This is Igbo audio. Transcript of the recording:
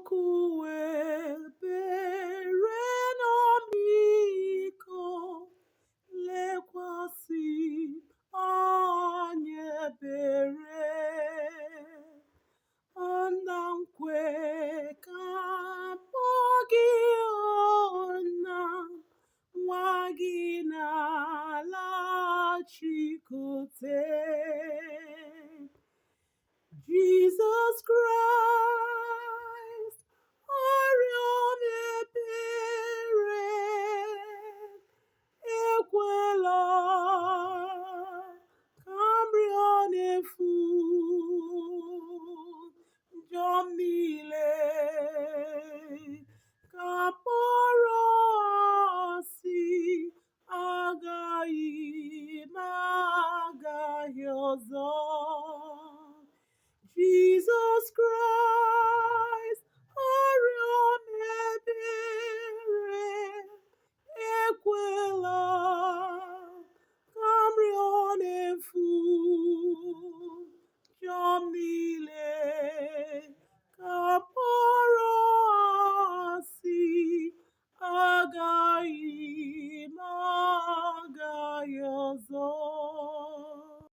Chukwu ebere na ọmịiko lekwasị anyị ebere. Nna m kwe ka mkpọ gị na nwa gị na-alachikute. Jesus Christ, arịọ m ebere, ekwela ka m rịọ n'efu. Njọ m niile ka mkpọrọ asị, agaghị ọzọ. Jesus Christ,